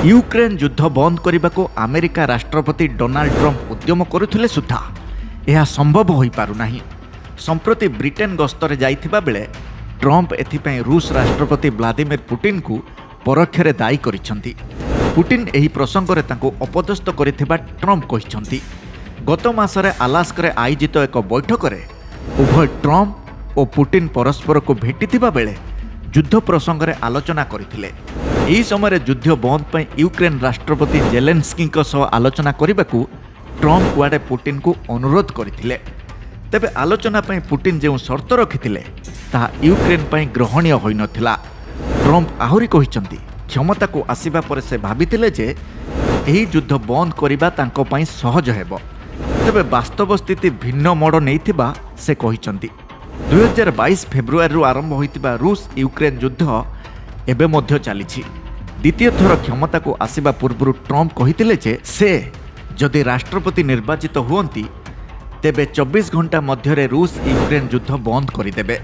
Ukraine ଯୁଦ୍ଧ ବନ୍ଦ କରିବାକୁ ଆମେରିକା ରାଷ୍ଟ୍ରପତି ଡୋନାଲ୍ଡ ଟ୍ରମ୍ପ ଉଦ୍ୟମ କରୁଥିଲେ ସୁଦ୍ଧା ଏହା ସମ୍ଭବ ହୋଇପାରୁନାହିଁ। ସମ୍ପ୍ରତି ବ୍ରିଟେନ୍ ଗସ୍ତରେ ଯାଇଥିବା ବେଳେ ଟ୍ରମ୍ପ ଏଥିପାଇଁ ରୁଷ ରାଷ୍ଟ୍ରପତି ଭ୍ଲାଦିମିର ପୁଟିନଙ୍କୁ ପରୋକ୍ଷରେ ଦାୟୀ କରିଛନ୍ତି। ପୁଟିନ ଏହି ପ୍ରସଙ୍ଗରେ ତାଙ୍କୁ ଅପଦସ୍ଥ କରିଥିବା ଟ୍ରମ୍ପ କହିଛନ୍ତି। ଗତ ମାସରେ ଆଲାସ୍କାରେ ଆୟୋଜିତ ଏକ ବୈଠକରେ ଉଭୟ ଟ୍ରମ୍ପ ଓ ପୁଟିନ ପରସ୍ପରକୁ ଭେଟିଥିବା ବେଳେ ଯୁଦ୍ଧ ପ୍ରସଙ୍ଗରେ ଆଲୋଚନା କରିଥିଲେ। ଏହି ସମୟରେ ଯୁଦ୍ଧ ବନ୍ଦ ପାଇଁ ୟୁକ୍ରେନ୍ ରାଷ୍ଟ୍ରପତି ଜେଲେନ୍ସ୍କିଙ୍କ ସହ ଆଲୋଚନା କରିବାକୁ ଟ୍ରମ୍ପ କୁଆଡ଼େ ପୁଟିନଙ୍କୁ ଅନୁରୋଧ କରିଥିଲେ। ତେବେ ଆଲୋଚନା ପାଇଁ ପୁଟିନ ଯେଉଁ ସର୍ତ୍ତ ରଖିଥିଲେ ତାହା ୟୁକ୍ରେନ୍ ପାଇଁ ଗ୍ରହଣୀୟ ହୋଇନଥିଲା। ଟ୍ରମ୍ପ ଆହୁରି କହିଛନ୍ତି, କ୍ଷମତାକୁ ଆସିବା ପରେ ସେ ଭାବିଥିଲେ ଯେ ଏହି ଯୁଦ୍ଧ ବନ୍ଦ କରିବା ତାଙ୍କ ପାଇଁ ସହଜ ହେବ। ତେବେ ବାସ୍ତବ ସ୍ଥିତି ଭିନ୍ନ ମୋଡ଼ ନେଇଥିବା ସେ କହିଛନ୍ତି। 2022 ଫେବୃଆରୀରୁ ଆରମ୍ଭ ହୋଇଥିବା ରୁଷ ୟୁକ୍ରେନ୍ ଯୁଦ୍ଧ ଏବେ ମଧ୍ୟ ଚାଲିଛି। ଦ୍ୱିତୀୟ ଥର କ୍ଷମତାକୁ ଆସିବା ପୂର୍ବରୁ ଟ୍ରମ୍ପ କହିଥିଲେ ଯେ ସେ ଯଦି ରାଷ୍ଟ୍ରପତି ନିର୍ବାଚିତ ହୁଅନ୍ତି ତେବେ 24 ଘଣ୍ଟା ମଧ୍ୟରେ ରୁଷ ୟୁକ୍ରେନ୍ ଯୁଦ୍ଧ ବନ୍ଦ କରିଦେବେ।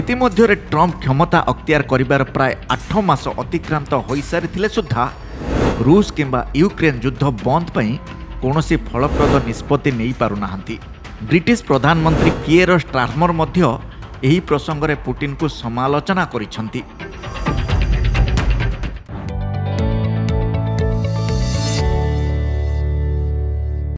ଇତିମଧ୍ୟରେ ଟ୍ରମ୍ପ କ୍ଷମତା ଅକ୍ତିଆର କରିବାର ପ୍ରାୟ 8 ମାସ ଅତିକ୍ରାନ୍ତ ହୋଇସାରିଥିଲେ ସୁଦ୍ଧା ରୁଷ କିମ୍ବା ୟୁକ୍ରେନ୍ ଯୁଦ୍ଧ ବନ୍ଦ ପାଇଁ କୌଣସି ଫଳପ୍ରଦ ନିଷ୍ପତ୍ତି ନେଇପାରୁନାହାନ୍ତି। ବ୍ରିଟିଶ ପ୍ରଧାନମନ୍ତ୍ରୀ କିଏର ଷ୍ଟାର୍ମର ମଧ୍ୟ ଏହି ପ୍ରସଙ୍ଗରେ ପୁଟିନଙ୍କୁ ସମାଲୋଚନା କରିଛନ୍ତି।